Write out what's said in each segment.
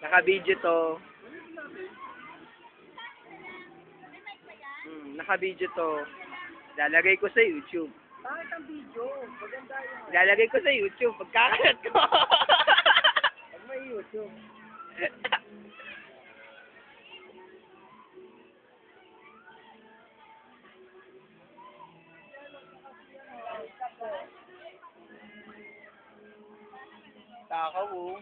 Naka-video to. Naka-video to. Lalagay ko sa YouTube. Bakit ang video? Maganda yun. Lalagay ko sa YouTube. Pagkakalat ko. Pag may YouTube. Takaw mo.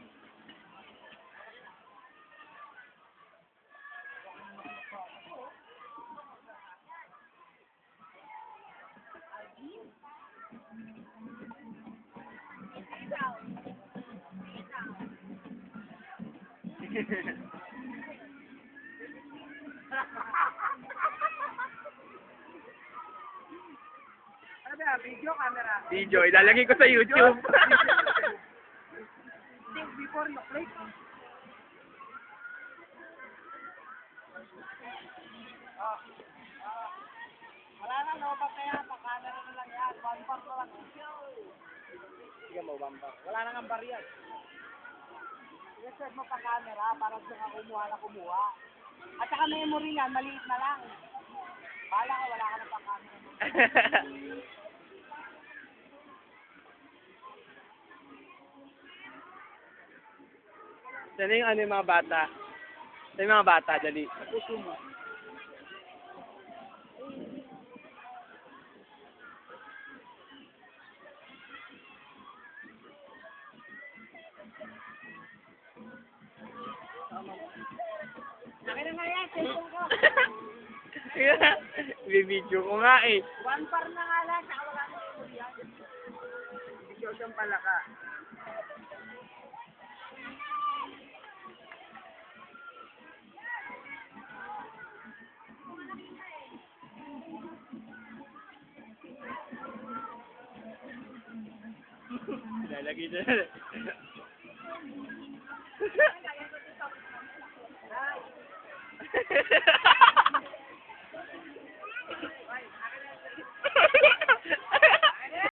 Ano ba? Video, camera? Video. Ilalagay ko sa YouTube. Think before you click. Wala na, no? Kaya pa-camera na lang yan. Bumper na lang. Sige mo, bumper. Wala nang ang baryan. I-set mo pa-camera para sa kumuha na kumuha. At saka memory nga, maliit na lang. Bala ka, wala ka na pa-camera. Sana yung ano yung mga bata? Sana yung mga bata, dali. Puso mo. Akin na nga yan, cellphone ko. Bibidyo ko nga eh. One par na nga lang, saka wala na memory yan. Video siyang pala ka. Lalagay na.